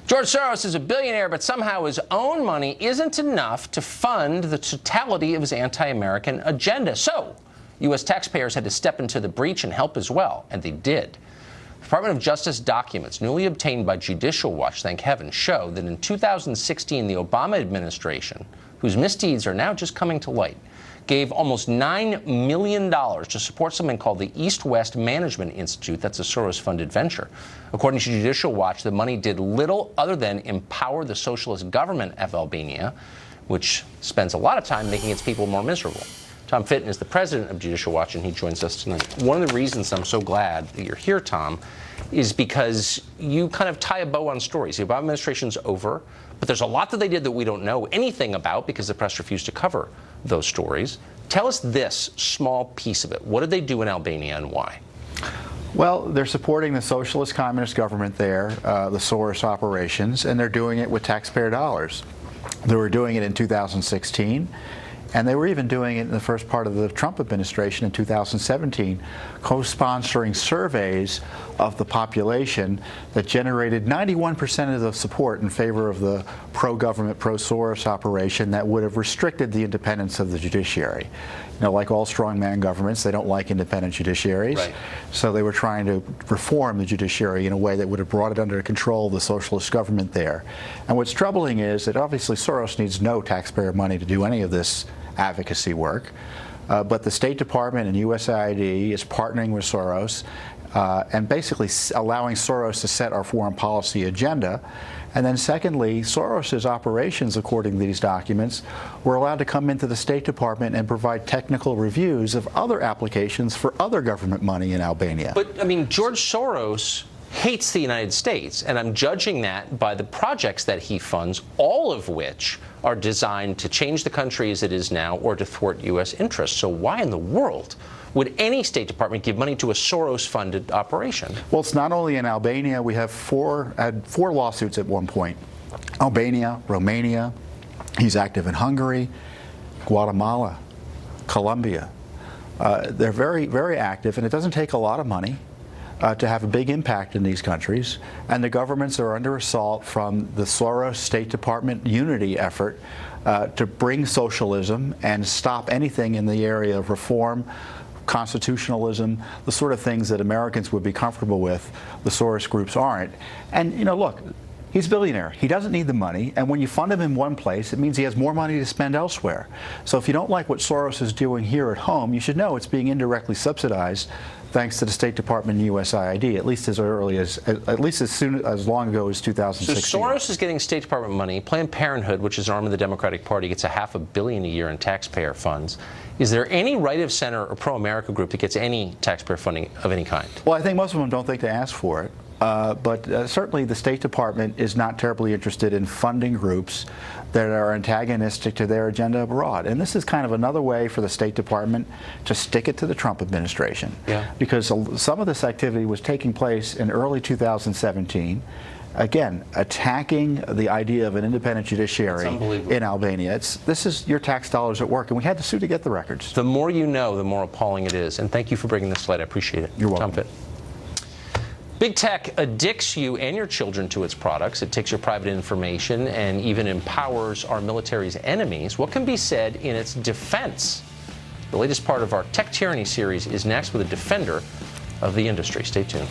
George Soros is a billionaire, but somehow his own money isn't enough to fund the totality of his anti-American agenda. So, U.S. taxpayers had to step into the breach and help as well, and they did. Department of Justice documents newly obtained by Judicial Watch, thank heaven, show that in 2016, the Obama administration, whose misdeeds are now just coming to light, gave almost $9 million to support something called the East-West Management Institute. That's a Soros-funded venture. According to Judicial Watch, the money did little other than empower the socialist government of Albania, which spends a lot of time making its people more miserable. Tom Fitton is the president of Judicial Watch, and he joins us tonight. One of the reasons I'm so glad that you're here, Tom, is because you kind of tie a bow on stories. The Obama administration's over, but there's a lot that they did that we don't know anything about because the press refused to cover those stories. Tell us this small piece of it. What did they do in Albania and why? Well, they're supporting the socialist communist government there, the Soros operations, and they're doing it with taxpayer dollars. They were doing it in 2016. And they were even doing it in the first part of the Trump administration in 2017, co-sponsoring surveys of the population that generated 91% of the support in favor of the pro-government, pro-Soros operation that would have restricted the independence of the judiciary. You know, like all strongman governments, they don't like independent judiciaries. Right. So they were trying to reform the judiciary in a way that would have brought it under control of the socialist government there. And what's troubling is that obviously Soros needs no taxpayer money to do any of this advocacy work, but the State Department and USAID is partnering with Soros and basically allowing Soros to set our foreign policy agenda. And then secondly, Soros's operations, according to these documents, were allowed to come into the State Department and provide technical reviews of other applications for other government money in Albania. But, I mean, George Soros hates the United States, and I'm judging that by the projects that he funds, all of which are designed to change the country as it is now or to thwart U.S. interests. So why in the world would any State Department give money to a Soros-funded operation? Well, it's not only in Albania. We have had four lawsuits at one point. Albania, Romania, he's active in Hungary, Guatemala, Colombia. They're very, very active, and it doesn't take a lot of money to have a big impact in these countries, and the governments are under assault from the Soros State Department unity effort to bring socialism and stop anything in the area of reform, constitutionalism, the sort of things that Americans would be comfortable with. The Soros groups aren't. And, you know, look, he's a billionaire. He doesn't need the money, and when you fund him in one place, it means he has more money to spend elsewhere. So if you don't like what Soros is doing here at home, you should know it's being indirectly subsidized thanks to the State Department and USAID, at least as long ago as 2016. So Soros is getting State Department money. Planned Parenthood, which is an arm of the Democratic Party, gets $500 million a year in taxpayer funds. Is there any right of center or pro-America group that gets any taxpayer funding of any kind? Well, I think most of them don't think to ask for it. But certainly the State Department is not terribly interested in funding groups that are antagonistic to their agenda abroad. And this is kind of another way for the State Department to stick it to the Trump administration. Yeah. Because some of this activity was taking place in early 2017. Again, attacking the idea of an independent judiciary in Albania. This is your tax dollars at work, and we had to sue to get the records. The more you know, the more appalling it is. And thank you for bringing this to light. I appreciate it. You're welcome. Tom Fitton. Big tech addicts you and your children to its products. It takes your private information and even empowers our military's enemies. What can be said in its defense? The latest part of our Tech Tyranny series is next with a defender of the industry. Stay tuned.